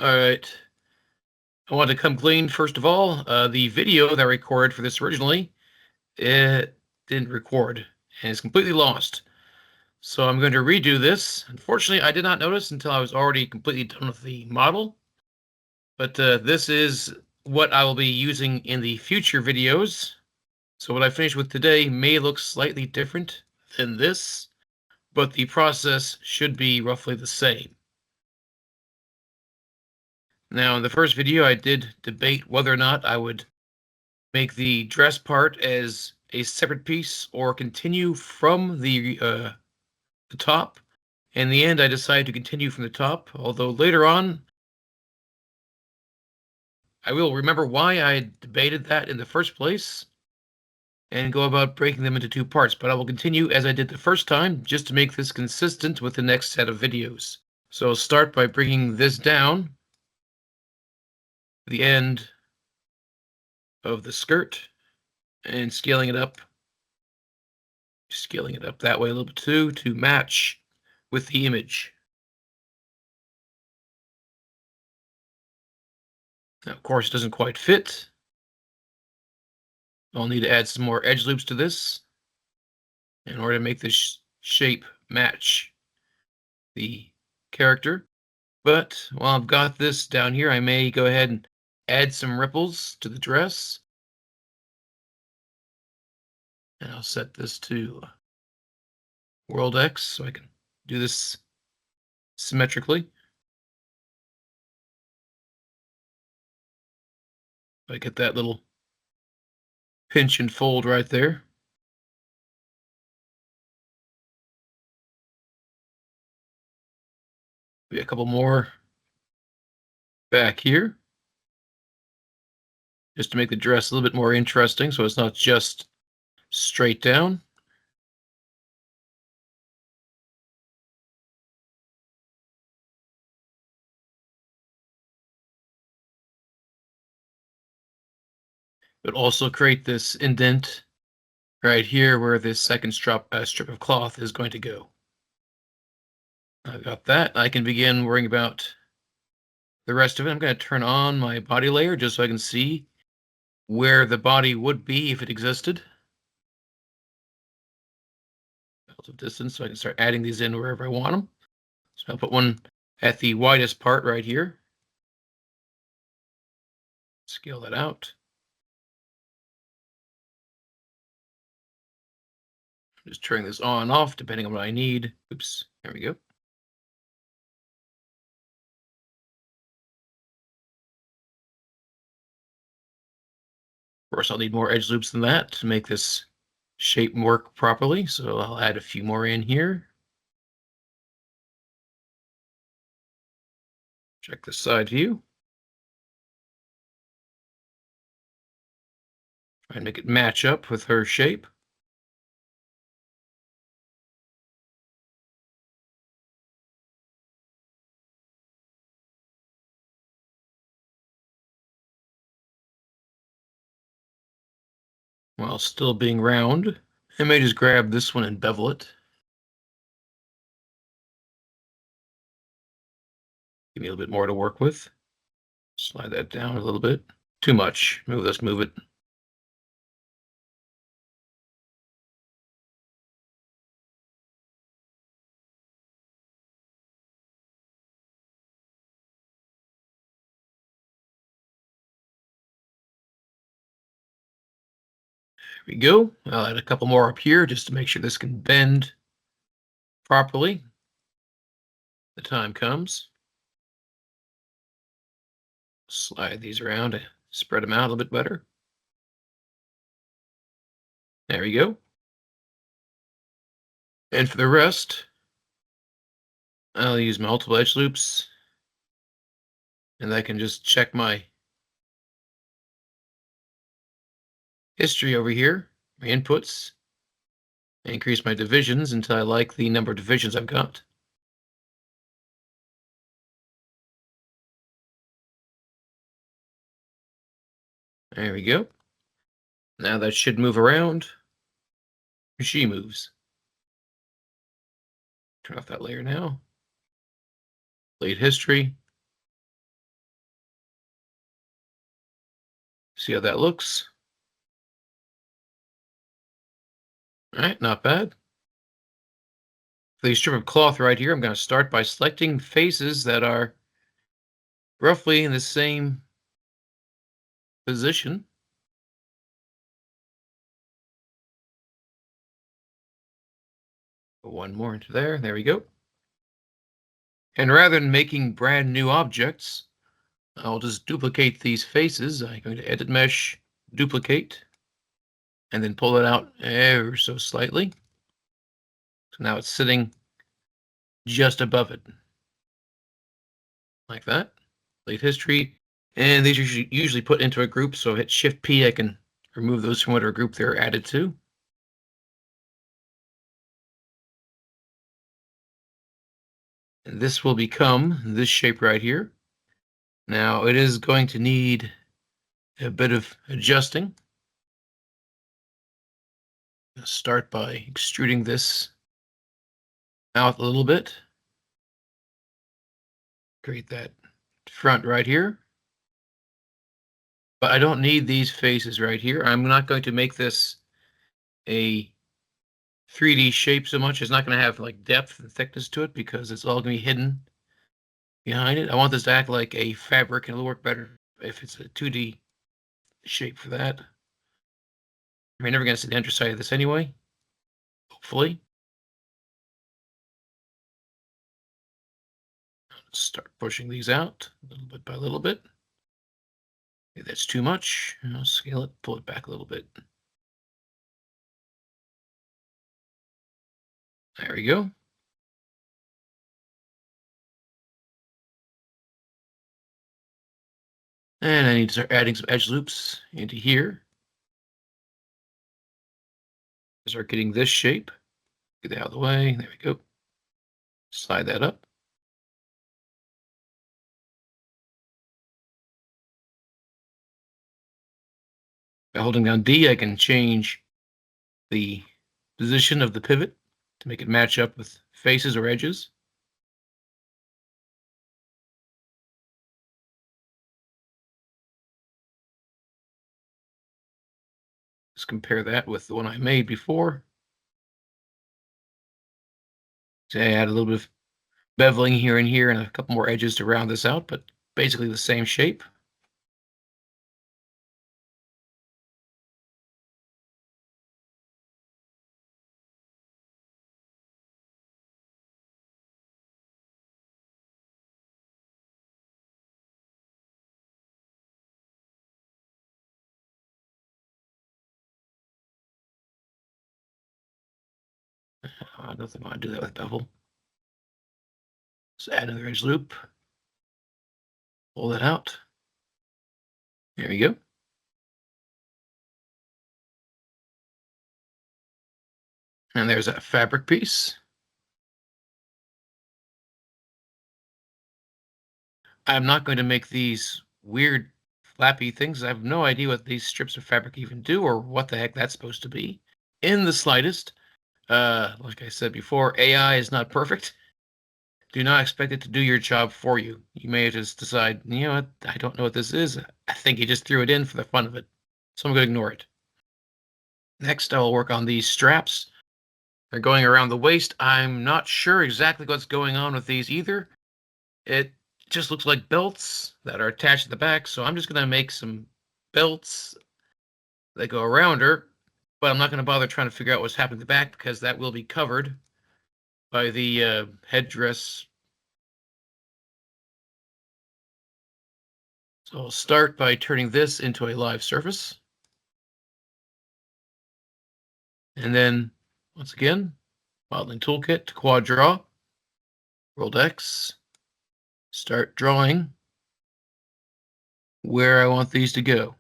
All right. I want to come clean first of all. The video that I recorded for this originally, it didn't record and it's completely lost. So I'm going to redo this. Unfortunately, I did not notice until I was already completely done with the model. But this is what I will be using in the future videos. So what I finished with today may look slightly different than this, but the process should be roughly the same. Now, in the first video, I did debate whether or not I would make the dress part as a separate piece or continue from the top. In the end, I decided to continue from the top, although later on, I will remember why I debated that in the first place and go about breaking them into two parts, but I will continue as I did the first time just to make this consistent with the next set of videos. So I'll start by bringing this down to the end of the skirt and scaling it up that way a little bit too to match with the image. Now, of course, it doesn't quite fit. I'll need to add some more edge loops to this in order to make this shape match the character. But while I've got this down here, I may go ahead and add some ripples to the dress. And I'll set this to World X so I can do this symmetrically. I get that little pinch and fold right there. Maybe a couple more back here, just to make the dress a little bit more interesting so it's not just straight down. But also create this indent right here where this second strip of cloth is going to go. I've got that. I can begin worrying about the rest of it. I'm going to turn on my body layer just so I can see where the body would be if it existed. Relative distance, so I can start adding these in wherever I want them. So I'll put one at the widest part right here. Scale that out. Just turning this on and off depending on what I need. Oops, there we go. Of course, I'll need more edge loops than that to make this shape work properly. So I'll add a few more in here. Check the side view. Try and make it match up with her shape. While still being round. I may just grab this one and bevel it. Give me a little bit more to work with. Slide that down a little bit. Too much. Let's move it. There we go. I'll add a couple more up here just to make sure this can bend properly. The time comes. Slide these around to spread them out a little bit better. There we go. And for the rest, I'll use multiple edge loops. And I can just check my history over here, my inputs, and increase my divisions until I like the number of divisions I've got. There we go. Now that should move around. She moves. Turn off that layer now. Delete history. See how that looks. All right, not bad. For the strip of cloth right here, I'm going to start by selecting faces that are roughly in the same position. Put one more into there. There we go. And rather than making brand new objects, I'll just duplicate these faces. I'm going to edit mesh, duplicate, and then pull it out ever so slightly. So now it's sitting just above it, like that. Delete history. And these are usually put into a group, so hit Shift P, I can remove those from whatever group they're added to. And this will become this shape right here. Now it is going to need a bit of adjusting. I'll start by extruding this out a little bit. Create that front right here. But I don't need these faces right here. I'm not going to make this a 3D shape so much. It's not going to have like depth and thickness to it because it's all going to be hidden behind it. I want this to act like a fabric, and it'll work better if it's a 2D shape for that. We're never going to see the underside of this anyway, hopefully. Start pushing these out a little bit by little bit. Maybe that's too much. I'll scale it, pull it back a little bit. There we go. And I need to start adding some edge loops into here. Start getting this shape. Get that out of the way. There we go. Slide that up. By holding down D, I can change the position of the pivot to make it match up with faces or edges. Let's compare that with the one I made before. So I add a little bit of beveling here and here and a couple more edges to round this out, but basically the same shape. Nothing want to do that with bevel. Let's add another edge loop. Pull that out. There we go. And there's that fabric piece. I'm not going to make these weird flappy things. I have no idea what these strips of fabric even do or what the heck that's supposed to be in the slightest. Like I said before, AI is not perfect. Do not expect it to do your job for you. You may just decide, you know what, I don't know what this is. I think he just threw it in for the fun of it. So I'm going to ignore it. Next, I'll work on these straps. They're going around the waist. I'm not sure exactly what's going on with these either. It just looks like belts that are attached to the back, so I'm just going to make some belts that go around her, but I'm not going to bother trying to figure out what's happening to the back because that will be covered by the headdress. So I'll start by turning this into a live surface. And then, once again, modeling toolkit to quad draw, World X, start drawing where I want these to go.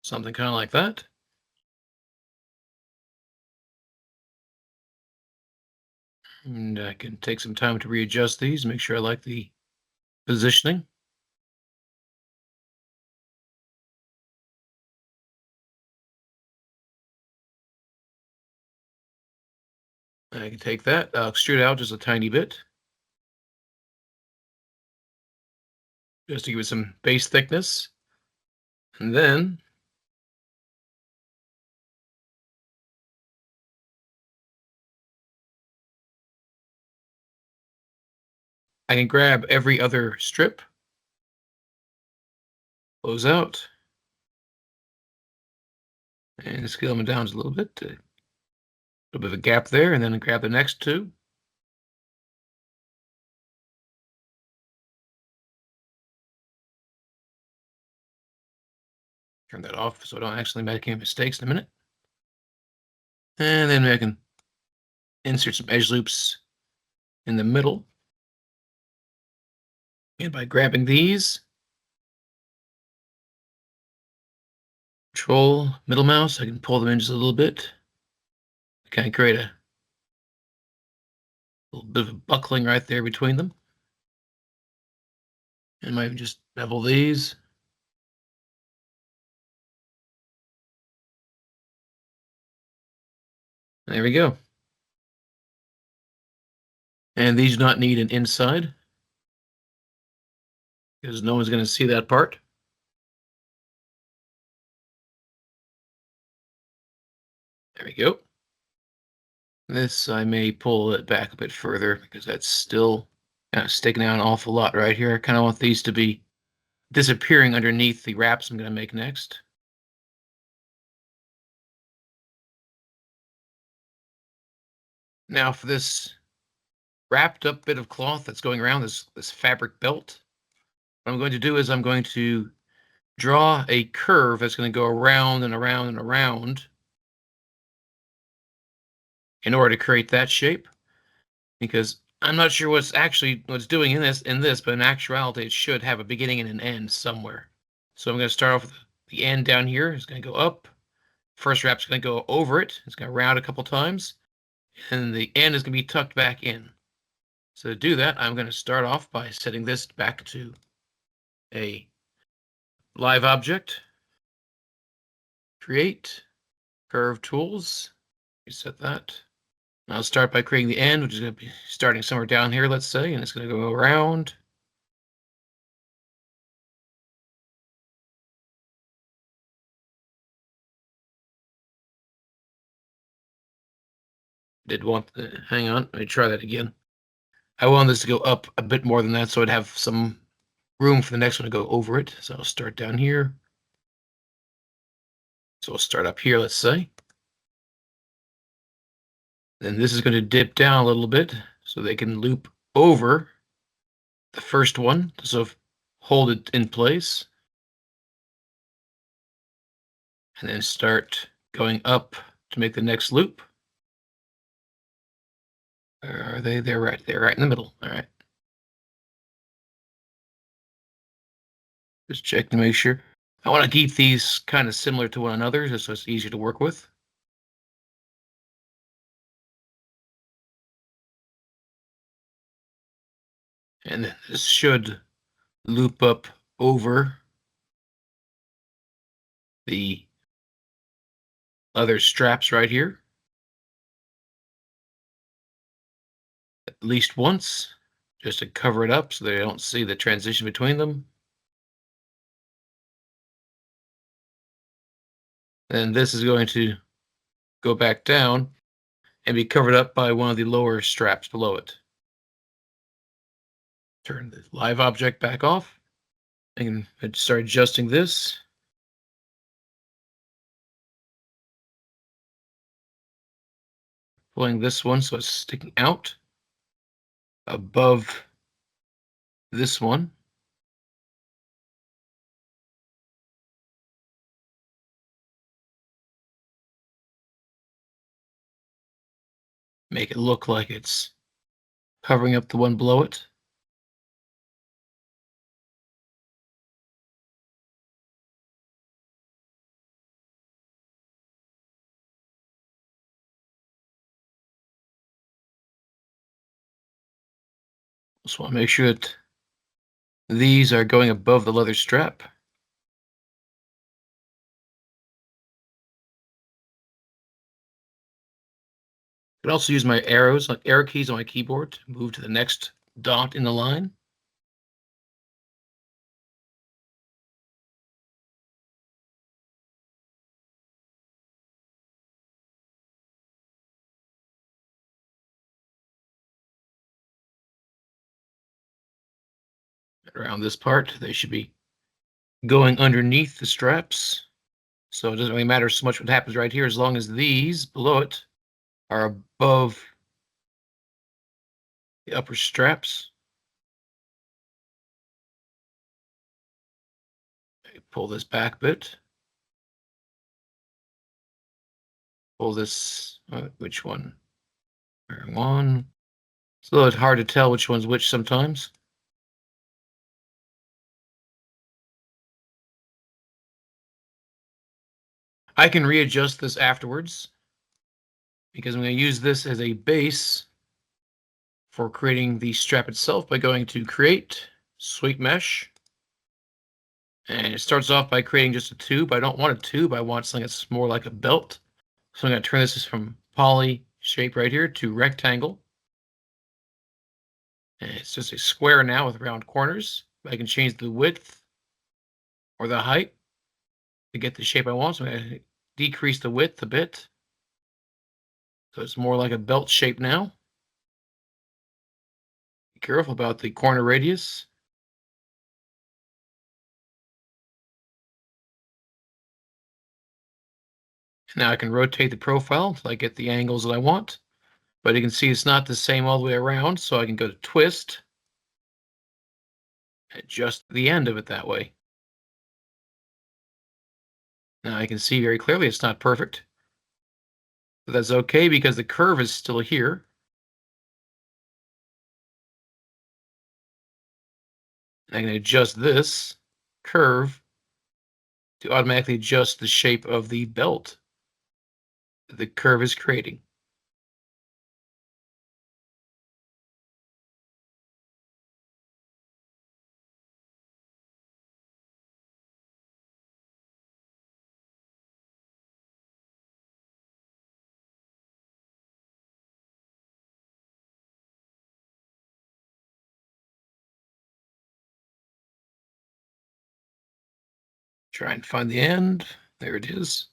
Something kind of like that. And I can take some time to readjust these, make sure I like the positioning. I can take that, I'll extrude out just a tiny bit, just to give it some base thickness. And then I can grab every other strip, close out, and scale them down just a little bit. A little bit of a gap there, and then grab the next two. Turn that off so I don't actually make any mistakes in a minute. And then I can insert some edge loops in the middle. And by grabbing these, control middle mouse, I can pull them in just a little bit. Kind of create a little bit of a buckling right there between them. And I might just bevel these. There we go. And these do not need an inside, because no one's going to see that part. There we go. This, I may pull it back a bit further because that's still kind of sticking out an awful lot right here. I kind of want these to be disappearing underneath the wraps I'm going to make next. Now for this wrapped up bit of cloth that's going around this fabric belt, what I'm going to do is I'm going to draw a curve that's going to go around and around and around in order to create that shape, because I'm not sure what's doing in this, but in actuality it should have a beginning and an end somewhere. So I'm going to start off with the end down here. It's going to go up. First wrap's going to go over it. It's going to round a couple times, and the end is going to be tucked back in. So to do that, I'm going to start off by setting this back to a live object. Create curve tools. Reset that. I'll start by creating the end, which is going to be starting somewhere down here, let's say, and it's going to go around. Hang on, let me try that again. I want this to go up a bit more than that, so I'd have some room for the next one to go over it. So I'll start down here. So we'll start up here, let's say. Then this is going to dip down a little bit so they can loop over the first one to sort of hold it in place. And then start going up to make the next loop. Where are they? They're right in the middle. All right. Just check to make sure. I want to keep these kind of similar to one another just so it's easier to work with. And then this should loop up over the other straps right here at least once, just to cover it up so they don't see the transition between them. Then this is going to go back down and be covered up by one of the lower straps below it. Turn the live object back off and start adjusting this. Pulling this one so it's sticking out above this one. Make it look like it's covering up the one below it. Just want to make sure that these are going above the leather strap. I can also use my arrows, like arrow keys on my keyboard, to move to the next dot in the line. Around this part, they should be going underneath the straps. So it doesn't really matter so much what happens right here as long as these below it are above the upper straps. Pull this back a bit. Pull this, which one? One. It's a little bit hard to tell which one's which sometimes. I can readjust this afterwards because I'm going to use this as a base for creating the strap itself by going to Create, Sweep Mesh. And it starts off by creating just a tube. I don't want a tube. I want something that's more like a belt. So I'm going to turn this from poly shape right here to rectangle. And it's just a square now with round corners. I can change the width or the height to get the shape I want. So I'm going to decrease the width a bit. So it's more like a belt shape now. Be careful about the corner radius. Now I can rotate the profile until I get the angles that I want. But you can see it's not the same all the way around, so I can go to twist, adjust the end of it that way. Now I can see very clearly it's not perfect, but that's okay because the curve is still here. I can adjust this curve to automatically adjust the shape of the belt that the curve is creating. Try and find the end. There it is.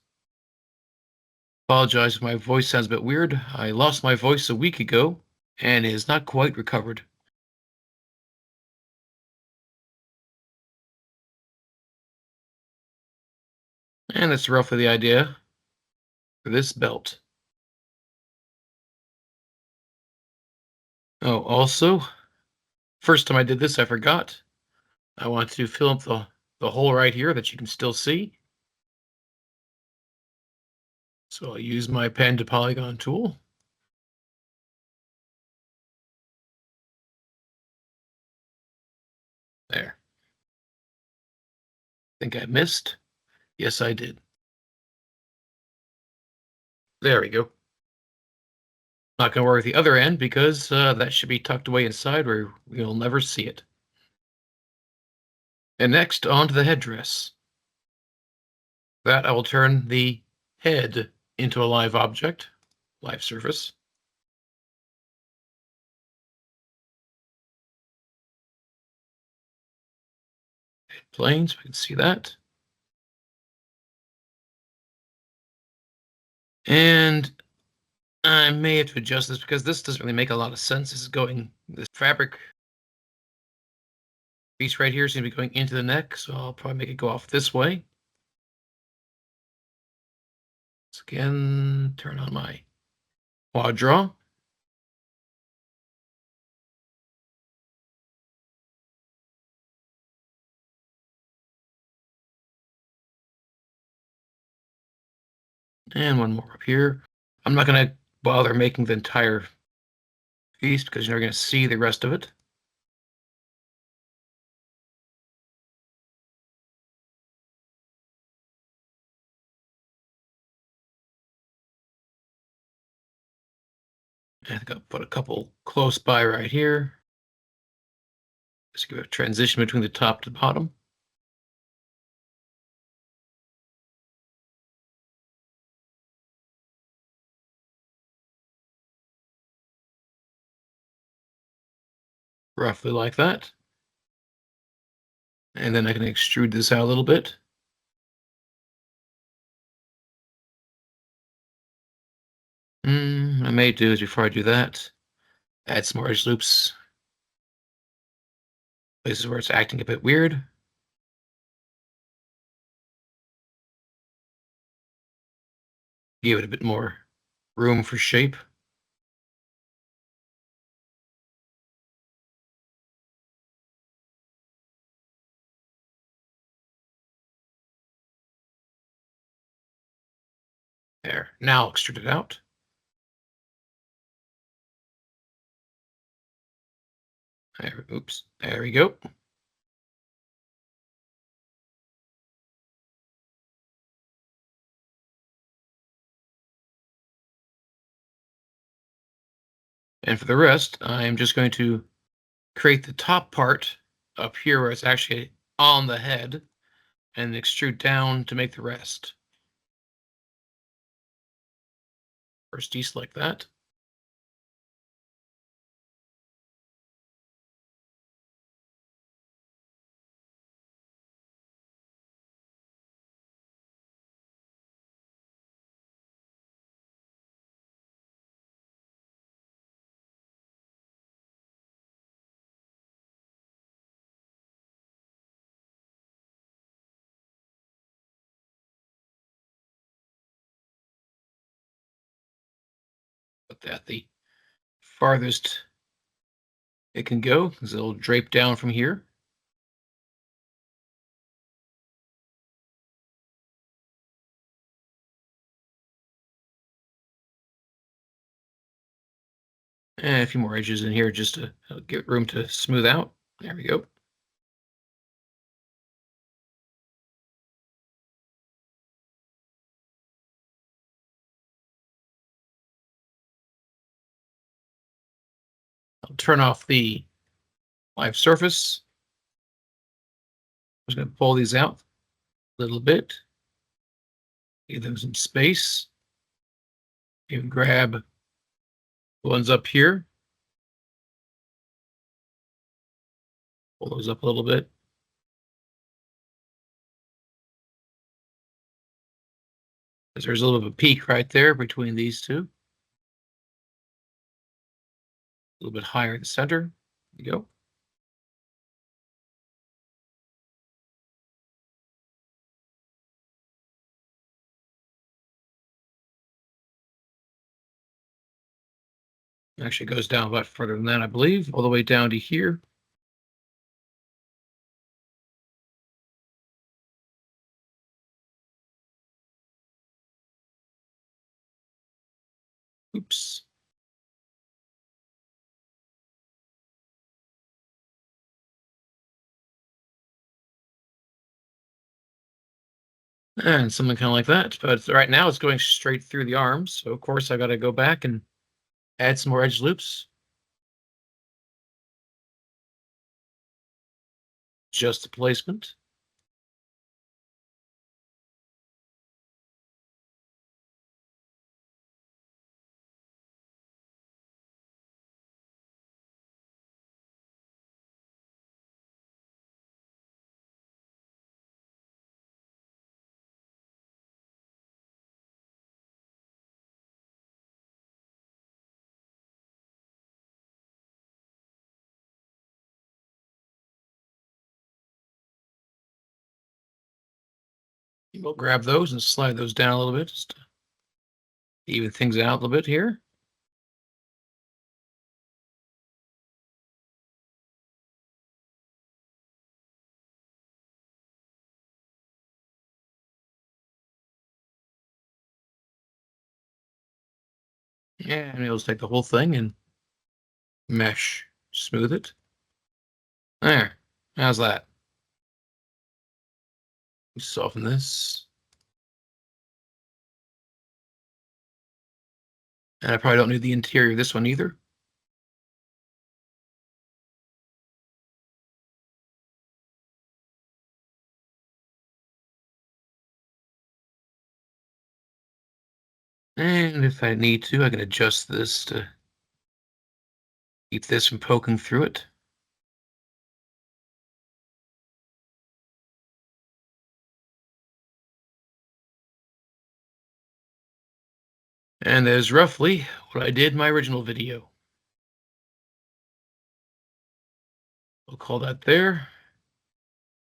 Apologize if my voice sounds a bit weird. I lost my voice a week ago and it has not quite recovered. And that's roughly the idea for this belt. Oh, also, first time I did this, I forgot. I want to fill up the hole right here that you can still see. So I'll use my pen to polygon tool. There. Think I missed? Yes, I did. There we go. Not going to worry with the other end because that should be tucked away inside where you'll never see it. And next, on to the headdress. That I will turn the head into a live object, live surface. Plane, so I can see that. And I may have to adjust this because this doesn't really make a lot of sense. This fabric piece right here seems to be going into the neck, so I'll probably make it go off this way. So again, turn on my quad draw. And one more up here. I'm not going to bother making the entire piece because you're going to see the rest of it. I think I'll put a couple close by right here. Just give a transition between the top to the bottom. Roughly like that. And then I can extrude this out a little bit. I may do is before I do that, add some more edge loops. Places where it's acting a bit weird. Give it a bit more room for shape. There. Now extrude it out. There, oops. There we go. And for the rest, I'm just going to create the top part up here where it's actually on the head and extrude down to make the rest. First deselect that. Put that the farthest it can go because it'll drape down from here. And a few more edges in here just to get room to smooth out. There we go. I'll turn off the live surface. I'm just going to pull these out a little bit. Give them some space. Even grab the ones up here. Pull those up a little bit. Because there's a little bit of a peak right there between these two. A little bit higher in the center. There you go. Actually goes down a lot further than that, I believe, all the way down to here. Oops. And something kind of like that. But right now it's going straight through the arms. So of course I got to go back and add some more edge loops. Just the placement. We'll grab those and slide those down a little bit just to even things out a little bit here. Yeah, and we'll just take the whole thing and mesh, smooth it. There. How's that? Soften this. And I probably don't need the interior of this one either. And if I need to, I can adjust this to keep this from poking through it. And that is roughly what I did in my original video. We'll call that there.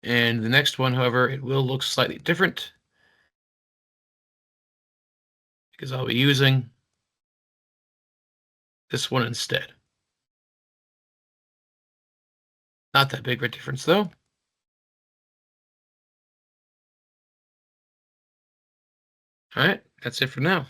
And the next one, however, it will look slightly different because I'll be using this one instead. Not that big of a difference, though. All right, that's it for now.